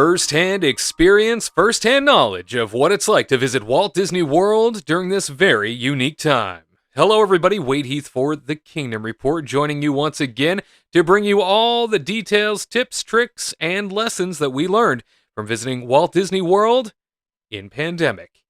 First-hand experience, first-hand knowledge of what it's like to visit Walt Disney World during this very unique time. Hello everybody, Wade Heath for the Kingdom Report, joining you once again to bring you all the details, tips, tricks, and lessons that we learned from visiting Walt Disney World in pandemic.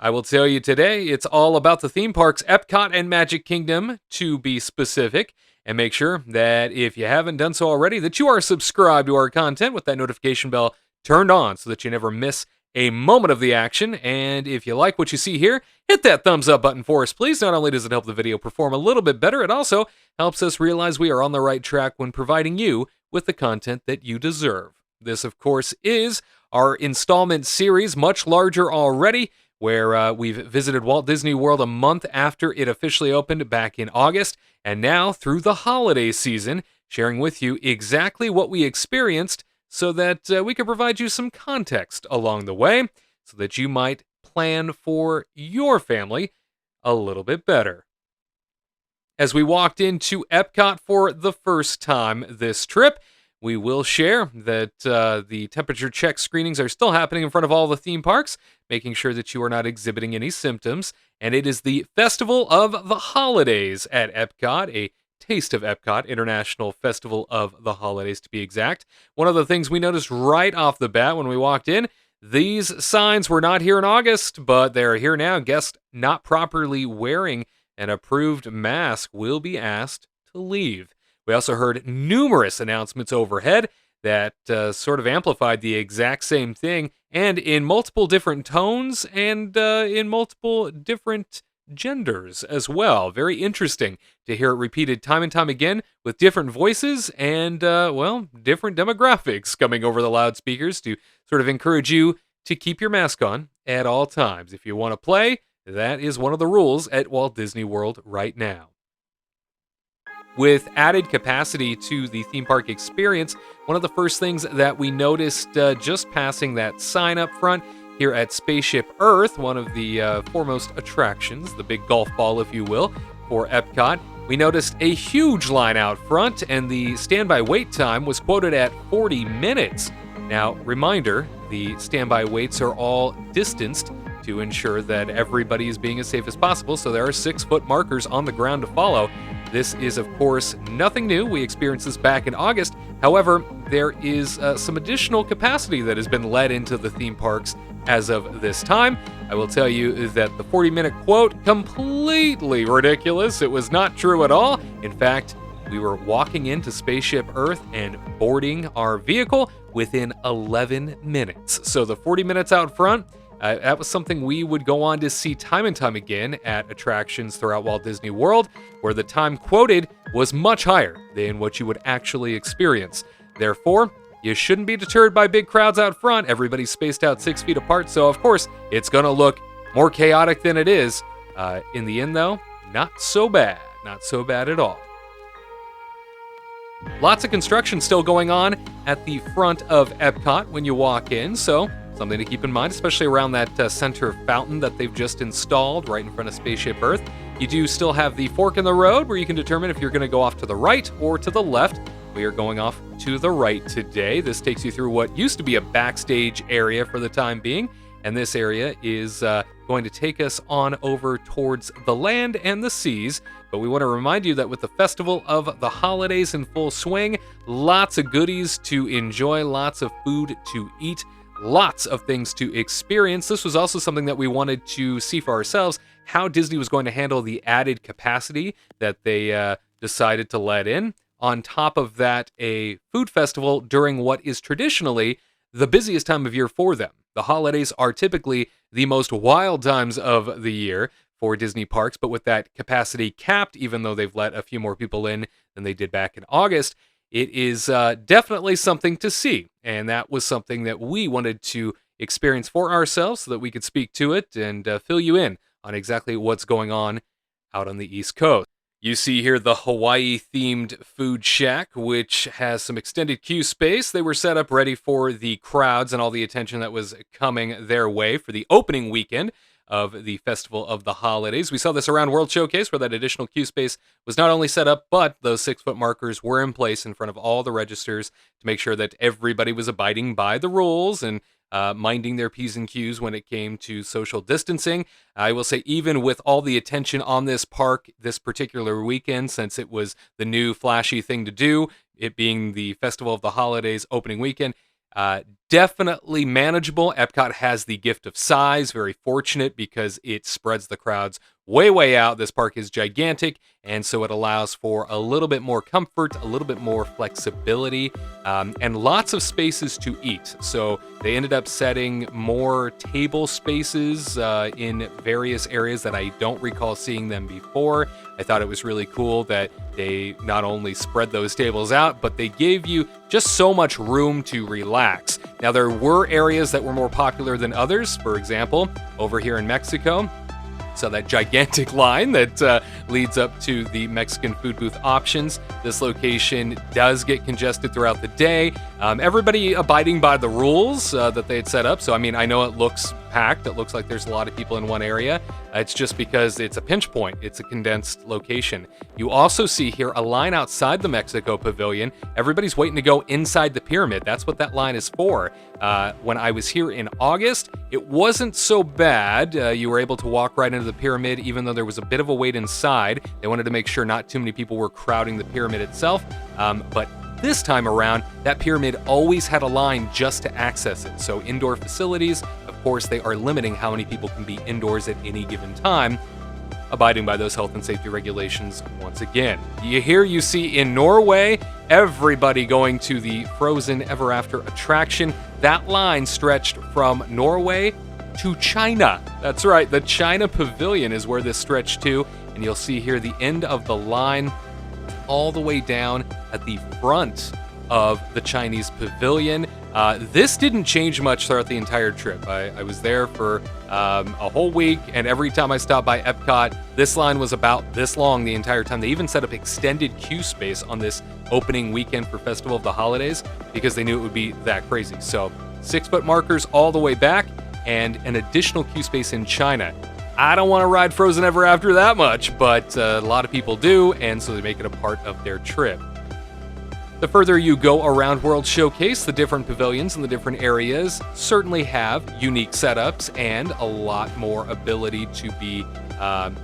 I will tell you today, it's all about the theme parks, Epcot and Magic Kingdom, to be specific. And make sure that if you haven't done so already, that you are subscribed to our content with that notification bell turned on so that you never miss a moment of the action. And if you like what you see here, hit that thumbs up button for us, please. Not only does it help the video perform a little bit better, it also helps us realize we are on the right track when providing you with the content that you deserve. This, of course, is our installment series, much larger already, where we've visited Walt Disney World a month after it officially opened back in August, and now through the holiday season, sharing with you exactly what we experienced so that we can provide you some context along the way so that you might plan for your family a little bit better. As we walked into Epcot for the first time this trip, we will share that the temperature check screenings are still happening in front of all the theme parks, making sure that you are not exhibiting any symptoms. And it is the Festival of the Holidays at Epcot, a Taste of Epcot, International Festival of the Holidays to be exact. One of the things we noticed right off the bat when we walked in, these signs were not here in August, but they're here now. Guests not properly wearing an approved mask will be asked to leave. We also heard numerous announcements overhead that sort of amplified the exact same thing, and in multiple different tones and in multiple different genders as well. Very interesting to hear it repeated time and time again with different voices and, different demographics coming over the loudspeakers to sort of encourage you to keep your mask on at all times. If you want to play, that is one of the rules at Walt Disney World right now. With added capacity to the theme park experience, one of the first things that we noticed just passing that sign up front here at Spaceship Earth, one of the foremost attractions, the big golf ball, if you will, for Epcot, we noticed a huge line out front, and the standby wait time was quoted at 40 minutes. Now, reminder, the standby waits are all distanced to ensure that everybody is being as safe as possible, so there are 6-foot markers on the ground to follow. This is, of course, nothing new. We experienced this back in August. However, there is some additional capacity that has been let into the theme parks as of this time. I will tell you that the 40-minute quote, completely ridiculous. It was not true at all. In fact, we were walking into Spaceship Earth and boarding our vehicle within 11 minutes. So the 40 minutes out front, that was something we would go on to see time and time again at attractions throughout Walt Disney World, where the time quoted was much higher than what you would actually experience. Therefore, you shouldn't be deterred by big crowds out front. Everybody's spaced out 6 feet apart, so of course, it's going to look more chaotic than it is. In the end, though, not so bad. Not so bad at all. Lots of construction still going on at the front of Epcot when you walk in, so something to keep in mind, especially around that center fountain that they've just installed right in front of Spaceship Earth. You do still have the fork in the road where you can determine if you're going to go off to the right or to the left. We are going off to the right today. This takes you through what used to be a backstage area for the time being, and this area is going to take us on over towards the land and the seas. But we want to remind you that with the Festival of the Holidays in full swing, lots of goodies to enjoy, lots of food to eat, lots of things to experience. This was also something that we wanted to see for ourselves, how Disney was going to handle the added capacity that they decided to let in. On top of that, a food festival during what is traditionally the busiest time of year for them. The holidays are typically the most wild times of the year for Disney parks, but with that capacity capped, even though they've let a few more people in than they did back in August, it is definitely something to see, and that was something that we wanted to experience for ourselves so that we could speak to it and fill you in on exactly what's going on out on the East Coast. You see here the Hawaii-themed food shack, which has some extended queue space. They were set up ready for the crowds and all the attention that was coming their way for the opening weekend of the Festival of the Holidays. We saw this around World Showcase, where that additional queue space was not only set up, but those 6-foot markers were in place in front of all the registers to make sure that everybody was abiding by the rules and minding their P's and Q's when it came to social distancing. I will say, even with all the attention on this park this particular weekend, since it was the new flashy thing to do, it being the Festival of the Holidays opening weekend, definitely manageable. Epcot has the gift of size, very fortunate because it spreads the crowds way out. This park is gigantic, and so it allows for a little bit more comfort, a little bit more flexibility, and lots of spaces to eat. So they ended up setting more table spaces in various areas that I don't recall seeing them before. I thought it was really cool that they not only spread those tables out, but they gave you just so much room to relax. Now, there were areas that were more popular than others. For example, over here in Mexico, so that gigantic line that leads up to the Mexican food booth options. This location does get congested throughout the day. Everybody abiding by the rules that they had set up. So, I mean, I know it looks packed. It looks like there's a lot of people in one area. It's just because it's a pinch point. It's a condensed location. You also see here a line outside the Mexico Pavilion. Everybody's waiting to go inside the pyramid. That's what that line is for. When I was here in August, it wasn't so bad. You were able to walk right into the pyramid, even though there was a bit of a wait inside. They wanted to make sure not too many people were crowding the pyramid itself. But this time around, that pyramid always had a line just to access it. So indoor facilities, of course, they are limiting how many people can be indoors at any given time, abiding by those health and safety regulations once again. You see in Norway, everybody going to the Frozen Ever After attraction. That line stretched from Norway to China. That's right, the China Pavilion is where this stretched to, and you'll see here the end of the line all the way down at the front of the Chinese Pavilion. This didn't change much throughout the entire trip. I was there for a whole week, and every time I stopped by Epcot, this line was about this long the entire time. They even set up extended queue space on this opening weekend for Festival of the Holidays because they knew it would be that crazy. So 6-foot markers all the way back and an additional queue space in China. I don't want to ride Frozen Ever After that much, but a lot of people do, and so they make it a part of their trip. The further you go around World Showcase, the different pavilions and the different areas certainly have unique setups and a lot more ability to be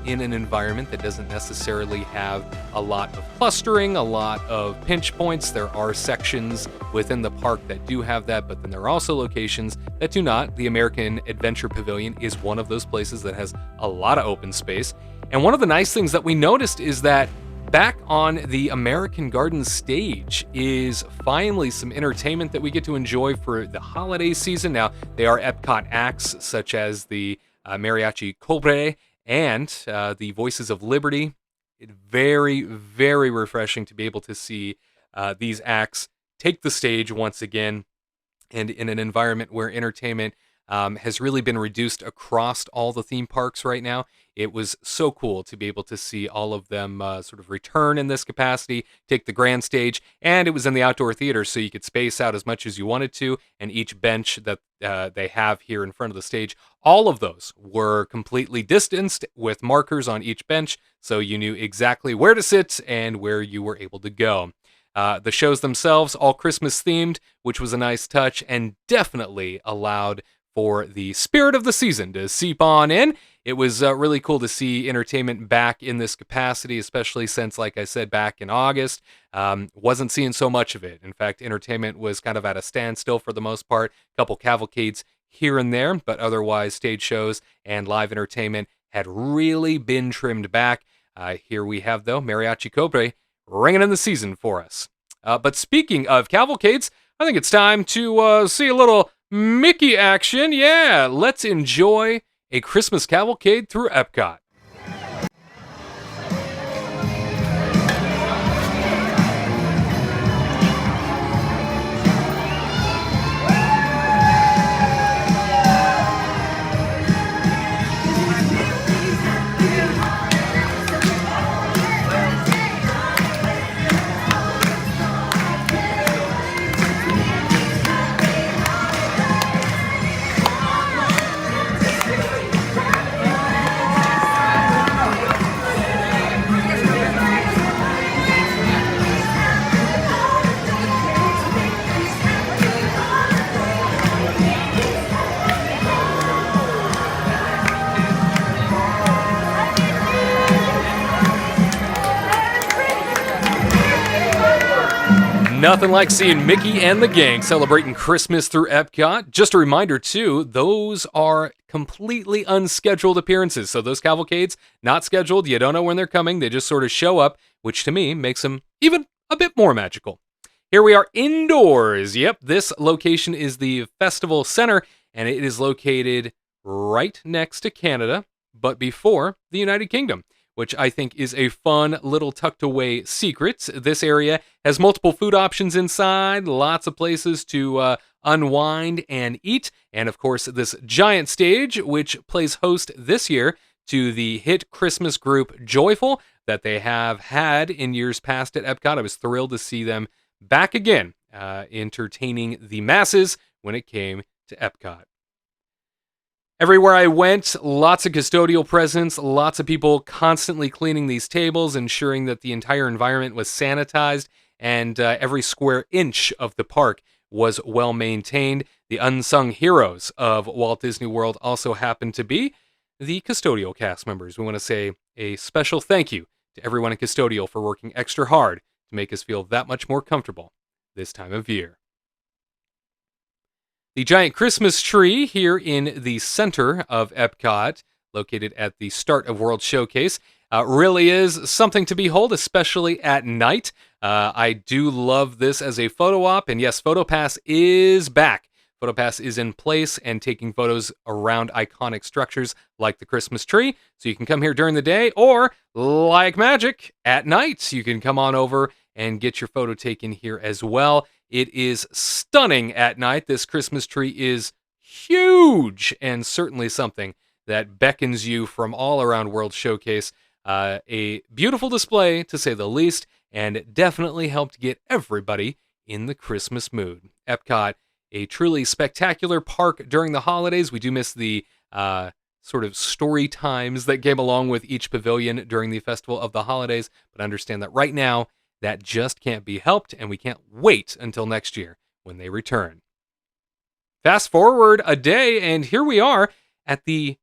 in an environment that doesn't necessarily have a lot of clustering, a lot of pinch points. There are sections within the park that do have that, but then there are also locations that do not. The American Adventure Pavilion is one of those places that has a lot of open space. And one of the nice things that we noticed is that back on the American Gardens stage is finally some entertainment that we get to enjoy for the holiday season. Now, they are Epcot acts such as the Mariachi Cobre and the Voices of Liberty. It's very, very refreshing to be able to see these acts take the stage once again, and in an environment where entertainment has really been reduced across all the theme parks right now. It was so cool to be able to see all of them sort of return in this capacity, take the grand stage, and it was in the outdoor theater, so you could space out as much as you wanted to, and each bench that they have here in front of the stage, all of those were completely distanced with markers on each bench, so you knew exactly where to sit and where you were able to go. The shows themselves, all Christmas themed, which was a nice touch, and definitely allowed for the spirit of the season to seep on in. It was really cool to see entertainment back in this capacity, especially since, like I said, back in August, wasn't seeing so much of it. In fact, entertainment was kind of at a standstill for the most part, a couple cavalcades here and there, but otherwise stage shows and live entertainment had really been trimmed back. Here we have, though, Mariachi Cobre ringing in the season for us. But speaking of cavalcades, I think it's time to see a little Mickey action. Yeah, let's enjoy a Christmas cavalcade through Epcot. Nothing like seeing Mickey and the gang celebrating Christmas through Epcot. Just a reminder, too, those are completely unscheduled appearances. So those cavalcades, not scheduled. You don't know when they're coming. They just sort of show up, which to me makes them even a bit more magical. Here we are indoors. Yep, this location is the Festival Center, and it is located right next to Canada, but before the United Kingdom, which I think is a fun little tucked away secret. This area has multiple food options inside, lots of places to unwind and eat, and of course this giant stage, which plays host this year to the hit Christmas group Joyful that they have had in years past at Epcot. I was thrilled to see them back again, entertaining the masses when it came to Epcot. Everywhere I went, lots of custodial presence, lots of people constantly cleaning these tables, ensuring that the entire environment was sanitized, and every square inch of the park was well maintained. The unsung heroes of Walt Disney World also happen to be the custodial cast members. We want to say a special thank you to everyone in custodial for working extra hard to make us feel that much more comfortable this time of year. The giant Christmas tree here in the center of Epcot, located at the start of World Showcase, really is something to behold, especially at night. I do love this as a photo op, and yes, PhotoPass is back. PhotoPass is in place and taking photos around iconic structures like the Christmas tree. So you can come here during the day, or like magic, at night. You can come on over and get your photo taken here as well. It is stunning at night. This Christmas tree is huge and certainly something that beckons you from all around World Showcase. A beautiful display, to say the least, and definitely helped get everybody in the Christmas mood. Epcot, a truly spectacular park during the holidays. We do miss the sort of story times that came along with each pavilion during the Festival of the Holidays, but understand that right now, that just can't be helped, and we can't wait until next year when they return. Fast forward a day, and here we are at the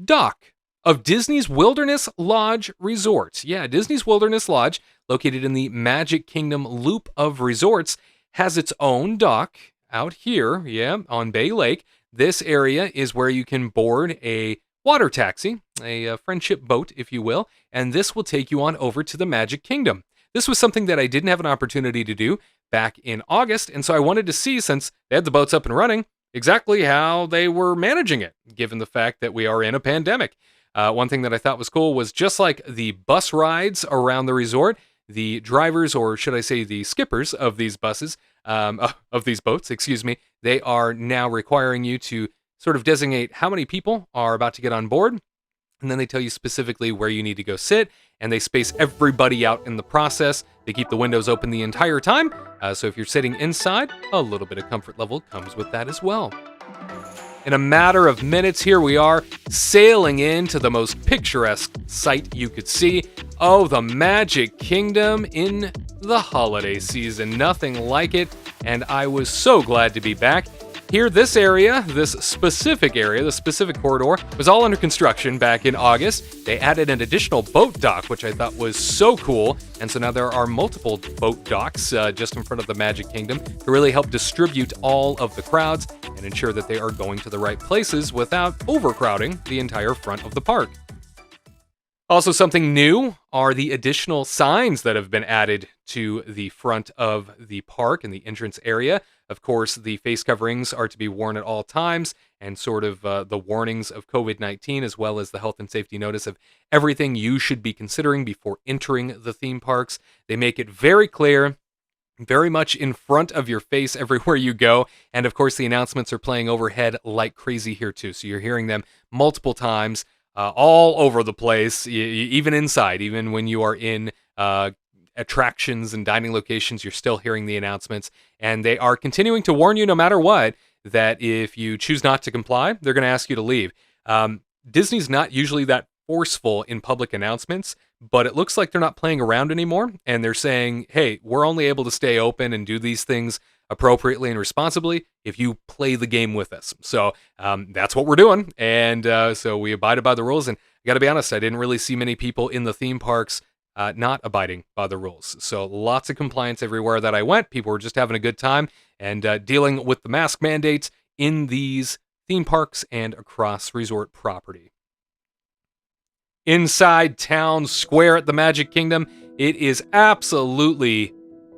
dock of Disney's Wilderness Lodge Resort. Yeah, Disney's Wilderness Lodge, located in the Magic Kingdom loop of resorts, has its own dock out here, on Bay Lake. This area is where you can board a water taxi, a friendship boat, if you will, and this will take you on over to the Magic Kingdom. This was something that I didn't have an opportunity to do back in August, and so I wanted to see, since they had the boats up and running, exactly how they were managing it, given the fact that we are in a pandemic. One thing that I thought was cool was, just like the bus rides around the resort, the drivers, or should I say the skippers of these buses, of these boats, they are now requiring you to sort of designate how many people are about to get on board, and then they tell you specifically where you need to go sit, and they space everybody out in the process. They keep the windows open the entire time, so if you're sitting inside, a little bit of comfort level comes with that as well. In a matter of minutes, here we are, sailing into the most picturesque sight you could see. Oh, the Magic Kingdom in the holiday season. Nothing like it, and I was so glad to be back. Here, this area, this specific area, the specific corridor, was all under construction back in August. They added an additional boat dock, which I thought was so cool. And so now there are multiple boat docks just in front of the Magic Kingdom to really help distribute all of the crowds and ensure that they are going to the right places without overcrowding the entire front of the park. Also, something new are the additional signs that have been added to the front of the park and the entrance area. Of course, the face coverings are to be worn at all times, and sort of the warnings of COVID-19, as well as the health and safety notice of everything you should be considering before entering the theme parks. They make it very clear, very much in front of your face everywhere you go. And of course, the announcements are playing overhead like crazy here too. So you're hearing them multiple times, all over the place, even inside, even when you are in attractions and dining locations, you're still hearing the announcements. And they are continuing to warn you, no matter what, that if you choose not to comply, they're going to ask you to leave. Disney's not usually that forceful in public announcements, but it looks like they're not playing around anymore. And they're saying, hey, we're only able to stay open and do these things appropriately and responsibly if you play the game with us. So that's what we're doing. And so we abided by the rules. And I got to be honest, I didn't really see many people in the theme parks not abiding by the rules. So lots of compliance everywhere that I went. People were just having a good time and dealing with the mask mandates in these theme parks and across resort property. Inside town square at the Magic Kingdom, it is absolutely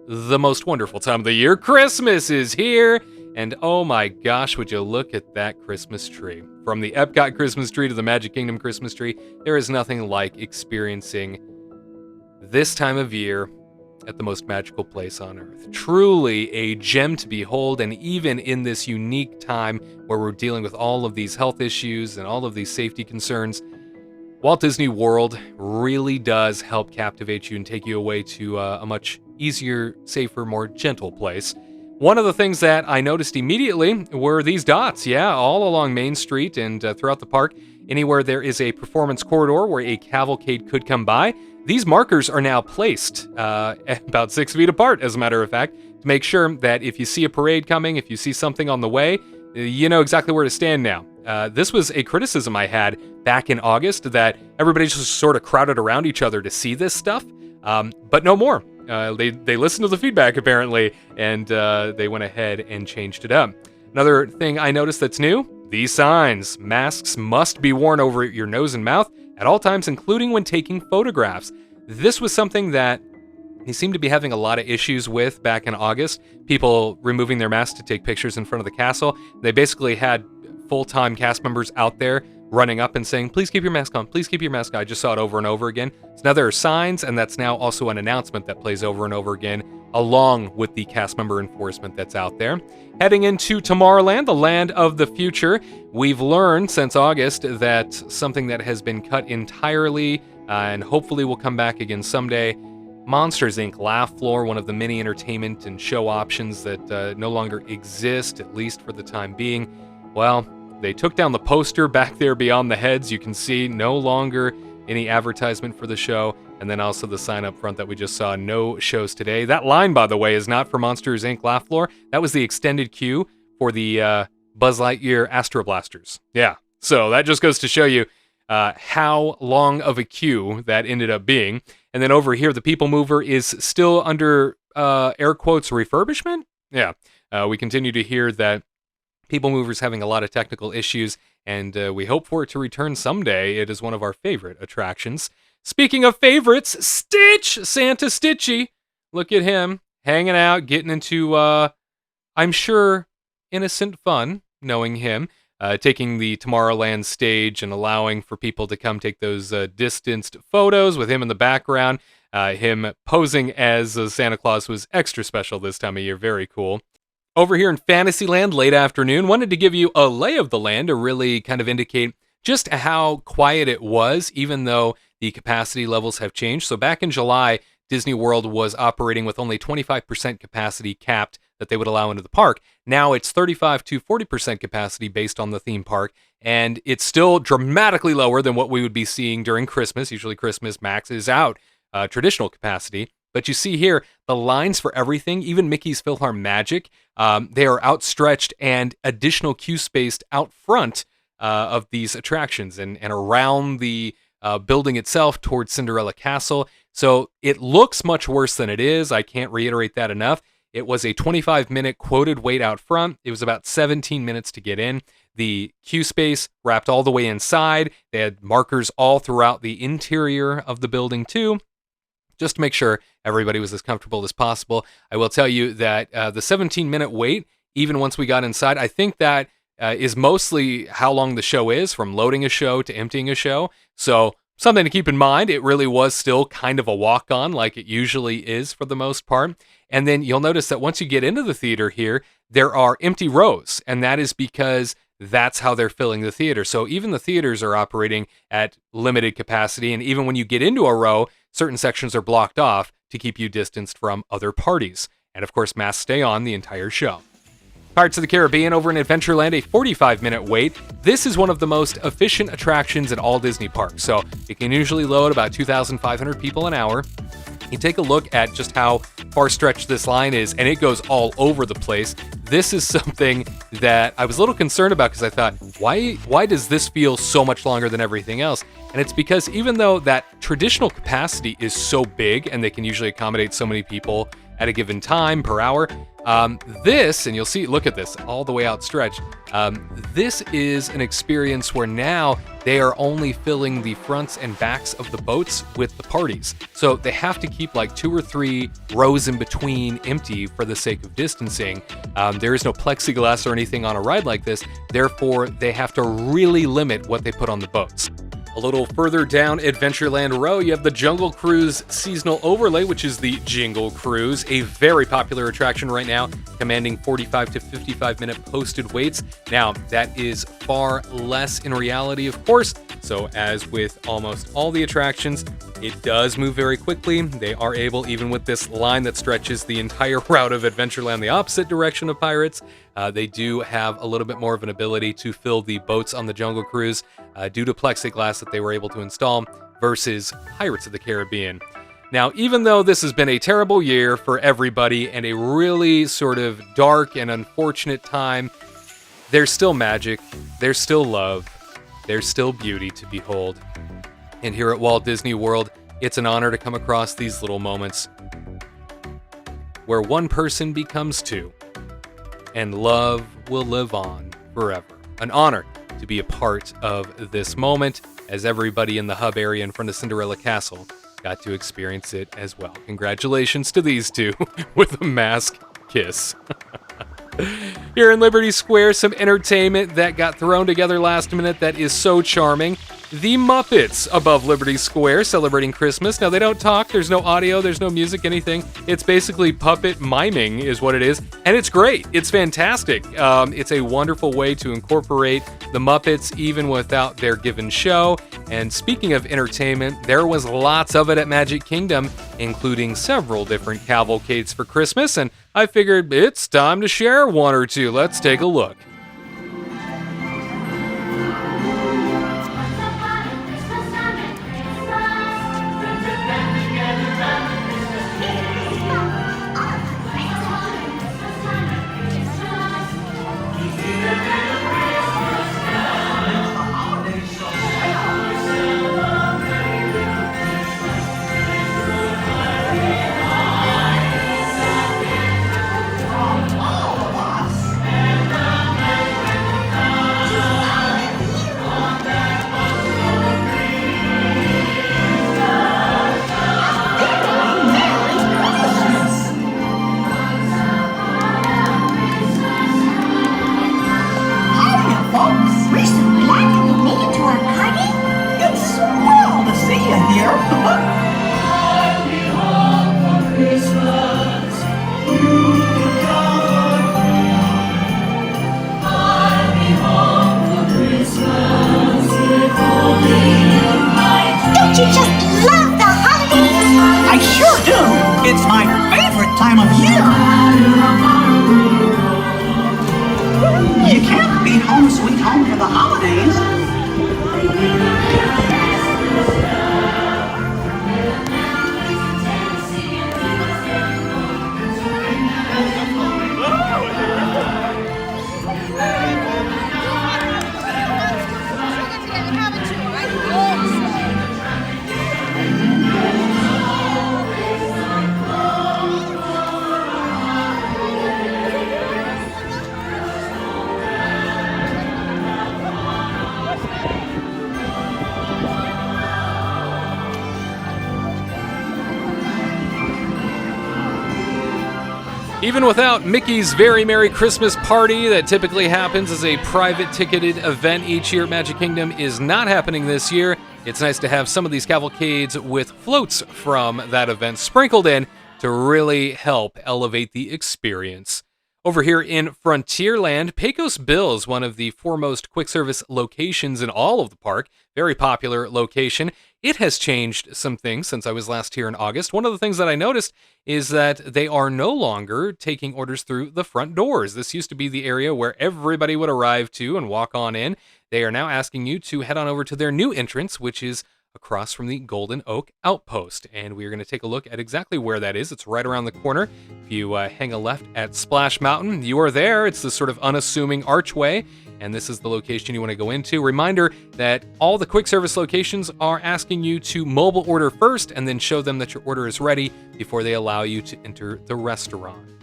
the most wonderful time of the year. Christmas is here, and oh my gosh, would you look at that Christmas tree. From the Epcot Christmas tree to the Magic Kingdom Christmas tree, there is nothing like experiencing this time of year at the most magical place on earth. Truly a gem to behold, and even in this unique time where we're dealing with all of these health issues and all of these safety concerns, Walt Disney World really does help captivate you and take you away to a much easier, safer, more gentle place. One of the things that I noticed immediately were these dots, all along Main Street and throughout the park. Anywhere there is a performance corridor where a cavalcade could come by, these markers are now placed about 6 feet apart, as a matter of fact, to make sure that if you see a parade coming, if you see something on the way, you know exactly where to stand now. This was a criticism I had back in August, that everybody just sort of crowded around each other to see this stuff, but no more. They listened to the feedback, apparently, and they went ahead and changed it up. Another thing I noticed that's new, these signs. Masks must be worn over your nose and mouth at all times, including when taking photographs. This was something that he seemed to be having a lot of issues with back in August. People removing their masks to take pictures in front of the castle. They basically had full-time cast members out there running up and saying, please keep your mask on, please keep your mask on. I just saw it over and over again. So now there are signs, and that's now also an announcement that plays over and over again, along with the cast member enforcement that's out there. Heading into Tomorrowland, the land of the future, we've learned since August that something that has been cut entirely and hopefully will come back again someday, Monsters, Inc. Laugh Floor, one of the many entertainment and show options that no longer exist, at least for the time being. Well, they took down the poster back there beyond the heads. You can see no longer any advertisement for the show. And then also the sign up front that we just saw, no shows today. That line, by the way, is not for Monsters, Inc. Laugh Floor. That was the extended queue for the Buzz Lightyear Astro Blasters. Yeah, so that just goes to show you how long of a queue that ended up being. And then over here, the People Mover is still under air quotes refurbishment. Yeah, we continue to hear that People Mover's having a lot of technical issues, and we hope for it to return someday. It is one of our favorite attractions. Speaking of favorites, Stitch! Santa Stitchy! Look at him, hanging out, getting into, I'm sure, innocent fun, knowing him. Taking the Tomorrowland stage and allowing for people to come take those distanced photos with him in the background. Him posing as Santa Claus was extra special this time of year. Very cool. Over here in Fantasyland, late afternoon, wanted to give you a lay of the land to really kind of indicate just how quiet it was, even though the capacity levels have changed. So back in July, Disney World was operating with only 25% capacity capped that they would allow into the park. Now it's 35 to 40% capacity based on the theme park, and it's still dramatically lower than what we would be seeing during Christmas. Usually Christmas maxes out traditional capacity. But you see here, the lines for everything, even Mickey's PhilHarmonic Magic, they are outstretched and additional queue spaced out front of these attractions and around the building itself towards Cinderella Castle. So it looks much worse than it is. I can't reiterate that enough. It was a 25-minute quoted wait out front. It was about 17 minutes to get in. The queue space wrapped all the way inside. They had markers all throughout the interior of the building too, just to make sure everybody was as comfortable as possible. I will tell you that the 17-minute wait, even once we got inside, I think that is mostly how long the show is, from loading a show to emptying a show. So something to keep in mind. It really was still kind of a walk-on like it usually is for the most part. And then you'll notice that once you get into the theater here, there are empty rows, and that is because that's how they're filling the theater. So even the theaters are operating at limited capacity, and even when you get into a row, certain sections are blocked off to keep you distanced from other parties. And of course, masks stay on the entire show. Pirates of the Caribbean over in Adventureland, a 45-minute wait. This is one of the most efficient attractions in all Disney parks, so it can usually load about 2,500 people an hour. You take a look at just how far stretched this line is, and it goes all over the place. This is something that I was a little concerned about because I thought, why does this feel so much longer than everything else? And it's because even though that traditional capacity is so big and they can usually accommodate so many people at a given time per hour, this, and you'll see, look at this, all the way outstretched, this is an experience where now they are only filling the fronts and backs of the boats with the parties. So they have to keep like 2 or 3 rows in between empty for the sake of distancing. There is no plexiglass or anything on a ride like this, therefore they have to really limit what they put on the boats. A little further down Adventureland Row, you have the Jungle Cruise seasonal overlay, which is the Jingle Cruise, a very popular attraction right now, commanding 45 to 55 minute posted waits. Now, that is far less in reality, of course, so as with almost all the attractions, it does move very quickly. They are able, even with this line that stretches the entire route of Adventureland the opposite direction of Pirates, they do have a little bit more of an ability to fill the boats on the Jungle Cruise due to plexiglass that they were able to install versus Pirates of the Caribbean. Now, even though this has been a terrible year for everybody and a really sort of dark and unfortunate time, there's still magic, there's still love, there's still beauty to behold. And here at Walt Disney World, it's an honor to come across these little moments where one person becomes 2, and love will live on forever. An honor to be a part of this moment, as everybody in the hub area in front of Cinderella Castle got to experience it as well. Congratulations to these 2 with a mask kiss. Here in Liberty Square, some entertainment that got thrown together last minute that is so charming. The Muppets above Liberty Square celebrating Christmas. Now, they don't talk, there's no audio, there's no music, anything. It's basically puppet miming is what it is, and it's great. It's fantastic. It's a wonderful way to incorporate the Muppets even without their given show. And speaking of entertainment, there was lots of it at Magic Kingdom, including several different cavalcades for Christmas, and I figured it's time to share one or two. Let's take a look. Don't you just love the holidays? I sure do. It's my favorite time of year. You can't beat Home Sweet Home for the holidays. Even without Mickey's Very Merry Christmas Party that typically happens as a private ticketed event each year at Magic Kingdom is not happening this year. It's nice to have some of these cavalcades with floats from that event sprinkled in to really help elevate the experience. Over here in Frontierland, Pecos Bill is one of the foremost quick service locations in all of the park. Very popular location. It has changed some things since I was last here in August. One of the things that I noticed is that they are no longer taking orders through the front doors. This used to be the area where everybody would arrive to and walk on in. They are now asking you to head on over to their new entrance, which is across from the Golden Oak Outpost. And we're going to take a look at exactly where that is. It's right around the corner. If you hang a left at Splash Mountain, you are there. It's this sort of unassuming archway, and this is the location you want to go into. Reminder that all the quick service locations are asking you to mobile order first and then show them that your order is ready before they allow you to enter the restaurant.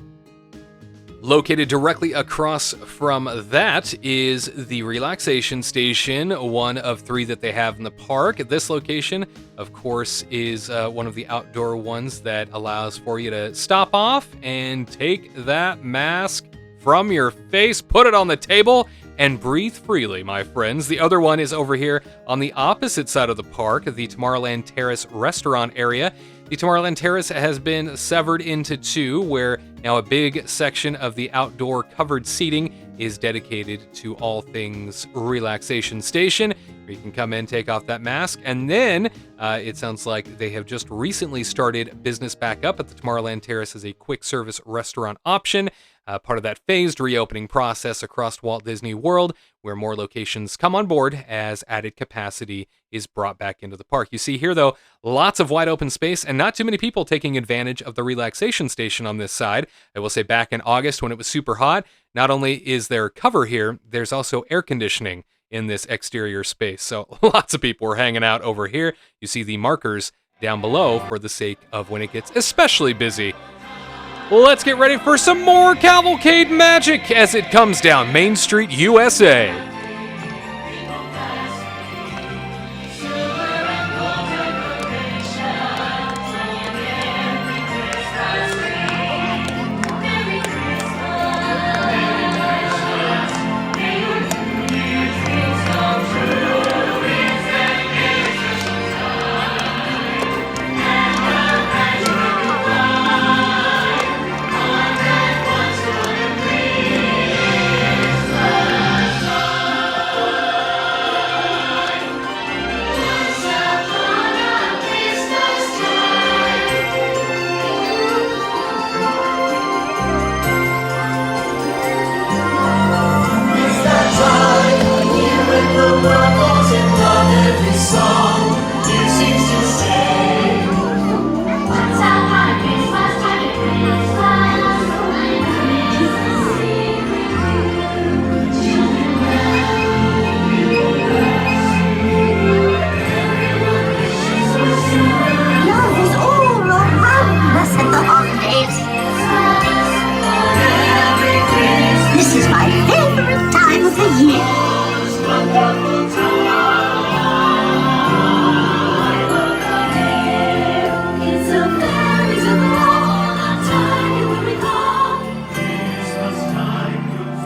Located directly across from that is the Relaxation Station, one of 3 that they have in the park. This location, of course, is one of the outdoor ones that allows for you to stop off and take that mask from your face, put it on the table, and breathe freely, my friends. The other one is over here on the opposite side of the park, the Tomorrowland Terrace restaurant area. The Tomorrowland Terrace has been severed into 2, where now a big section of the outdoor covered seating is dedicated to all things Relaxation Station, where you can come in, take off that mask, and then it sounds like they have just recently started business back up at the Tomorrowland Terrace as a quick service restaurant option. Part of that phased reopening process across Walt Disney World, where more locations come on board as added capacity is brought back into the park. You see here, though, lots of wide open space and not too many people taking advantage of the Relaxation Station on this side. I will say back in August when it was super hot, not only is there cover here, there's also air conditioning in this exterior space. So lots of people are hanging out over here. You see the markers down below for the sake of when it gets especially busy. Let's get ready for some more cavalcade magic as it comes down Main Street, USA.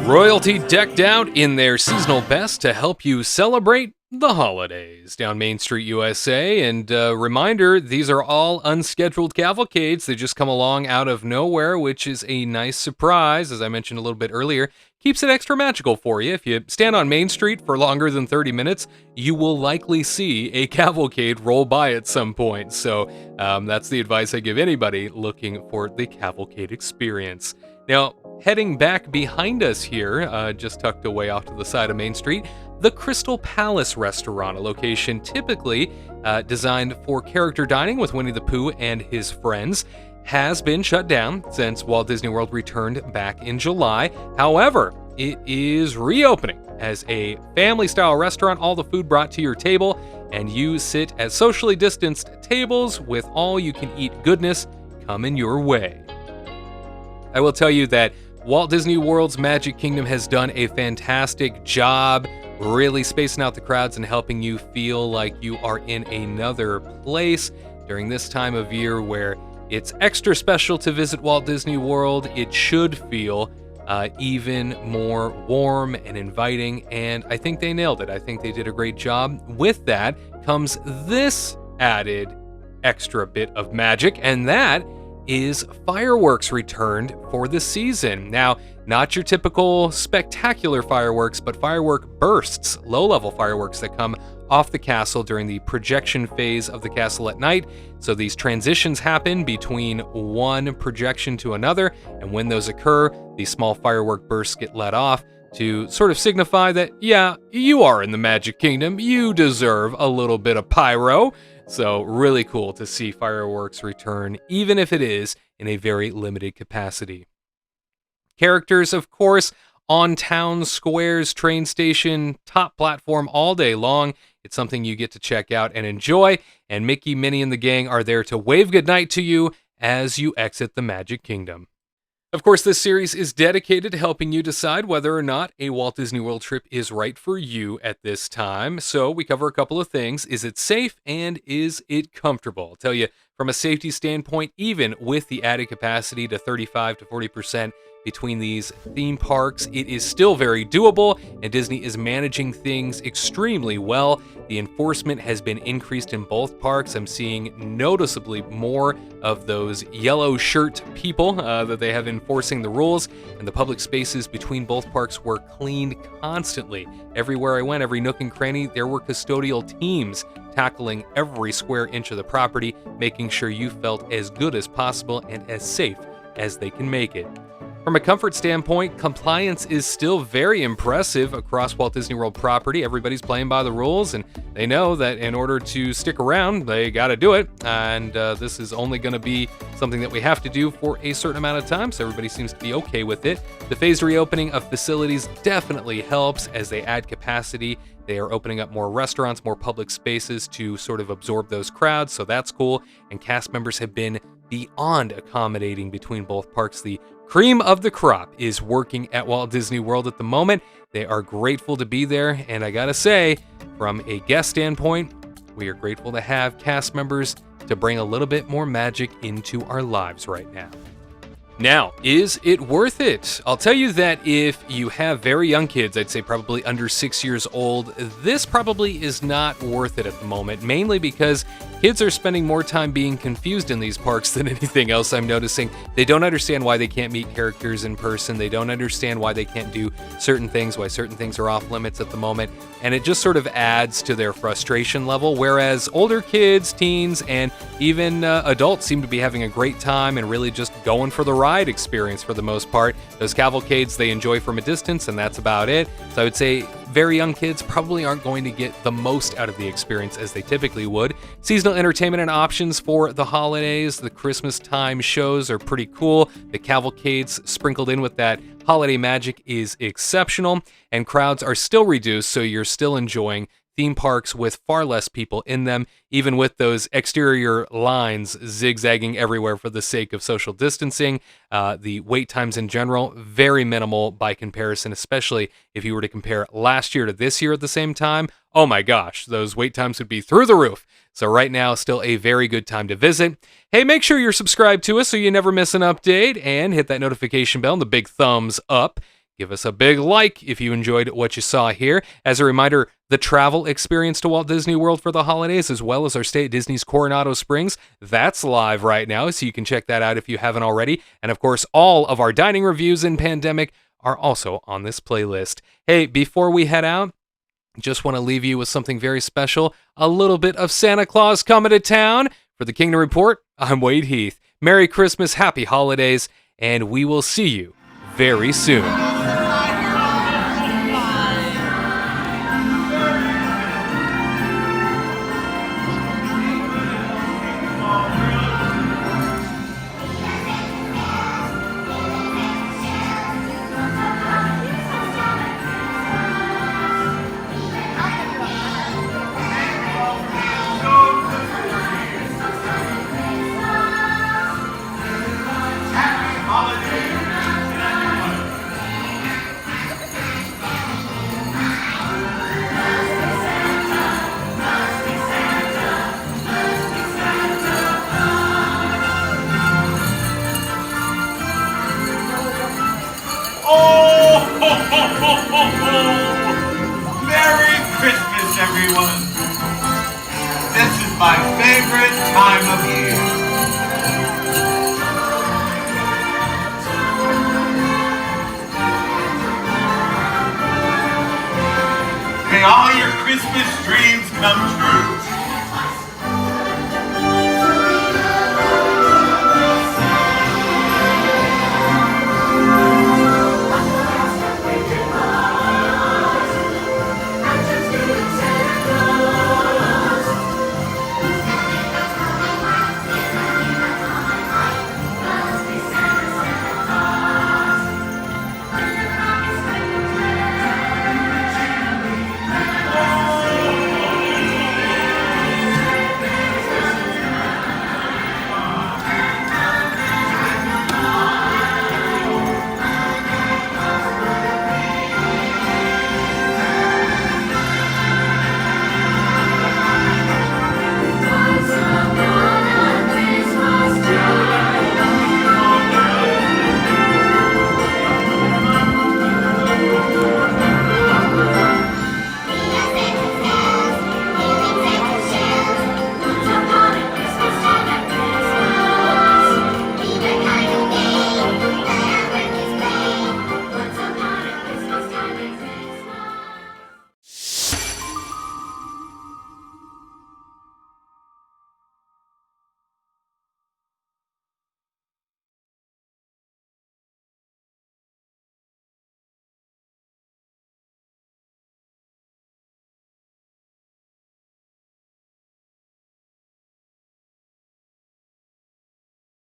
Royalty decked out in their seasonal best to help you celebrate the holidays down Main Street, USA. And reminder, these are all unscheduled cavalcades. They just come along out of nowhere, which is a nice surprise. As I mentioned a little bit earlier, keeps it extra magical for you. If you stand on Main Street for longer than 30 minutes, you will likely see a cavalcade roll by at some point. So that's the advice I give anybody looking for the cavalcade experience. Now, heading back behind us here, just tucked away off to the side of Main Street, the Crystal Palace restaurant, a location typically designed for character dining with Winnie the Pooh and his friends, has been shut down since Walt Disney World returned back in July. However, it is reopening as a family-style restaurant, all the food brought to your table, and you sit at socially distanced tables with all you can eat goodness coming your way. I will tell you that Walt Disney World's Magic Kingdom has done a fantastic job really spacing out the crowds and helping you feel like you are in another place during this time of year where it's extra special to visit Walt Disney World. It should feel even more warm and inviting, and I think they nailed it. I think they did a great job. With that comes this added extra bit of magic, and that is fireworks returned for the season. Now, not your typical spectacular fireworks, but firework bursts, low-level fireworks that come off the castle during the projection phase of the castle at night. So these transitions happen between one projection to another, and when those occur, these small firework bursts get let off to sort of signify that, yeah, you are in the Magic Kingdom. You deserve a little bit of pyro. So really cool to see fireworks return, even if it is in a very limited capacity. Characters, of course, on town squares, train station, top platform all day long. It's something you get to check out and enjoy, and Mickey, Minnie, and the gang are there to wave goodnight to you as you exit the Magic Kingdom. Of course, this series is dedicated to helping you decide whether or not a Walt Disney World trip is right for you at this time. So we cover a couple of things. Is it safe and is it comfortable? I'll tell you, from a safety standpoint, even with the added capacity to 35 to 40% between these theme parks, it is still very doable, and Disney is managing things extremely well. The enforcement has been increased in both parks. I'm seeing noticeably more of those yellow shirt people that they have enforcing the rules, and the public spaces between both parks were cleaned constantly. Everywhere I went, every nook and cranny, there were custodial teams tackling every square inch of the property, making sure you felt as good as possible and as safe as they can make it. From a comfort standpoint, compliance is still very impressive across Walt Disney World property. Everybody's playing by the rules, and they know that in order to stick around, they got to do it. And this is only going to be something that we have to do for a certain amount of time, so everybody seems to be okay with it. The phased reopening of facilities definitely helps as they add capacity. They are opening up more restaurants, more public spaces to sort of absorb those crowds, so that's cool. And cast members have been beyond accommodating between both parks. The cream of the crop is working at Walt Disney World at the moment. They are grateful to be there, and I gotta say, from a guest standpoint, we are grateful to have cast members to bring a little bit more magic into our lives right now. Now, is it worth it? I'll tell you that if you have very young kids, I'd say probably under 6 years old, this probably is not worth it at the moment, mainly because kids are spending more time being confused in these parks than anything else I'm noticing. They don't understand why they can't meet characters in person. They don't understand why they can't do certain things, why certain things are off limits at the moment, and it just sort of adds to their frustration level, whereas older kids, teens, and even adults seem to be having a great time and really just going for the ride experience for the most part. Those cavalcades they enjoy from a distance, and that's about it. So I would say very young kids probably aren't going to get the most out of the experience as they typically would. Seasonal entertainment and options for the holidays, the Christmas time shows are pretty cool. The cavalcades sprinkled in with that holiday magic is exceptional, and crowds are still reduced, so you're still enjoying theme parks with far less people in them, even with those exterior lines zigzagging everywhere for the sake of social distancing. The wait times in general, very minimal by comparison, especially if you were to compare last year to this year at the same time. Oh my gosh, those wait times would be through the roof. So right now, still a very good time to visit. Hey, make sure you're subscribed to us so you never miss an update, and hit that notification bell and the big thumbs up. Give us a big like if you enjoyed what you saw here. As a reminder, the travel experience to Walt Disney World for the holidays, as well as our stay at Disney's Coronado Springs, that's live right now, so you can check that out if you haven't already. And of course, all of our dining reviews in pandemic are also on this playlist. Hey, before we head out, just want to leave you with something very special, a little bit of Santa Claus coming to town. For the Kingdom Report, I'm Wade Heath. Merry Christmas, happy holidays, and we will see you very soon. Merry Christmas, everyone! This is my favorite time of year. May all your Christmas dreams come true.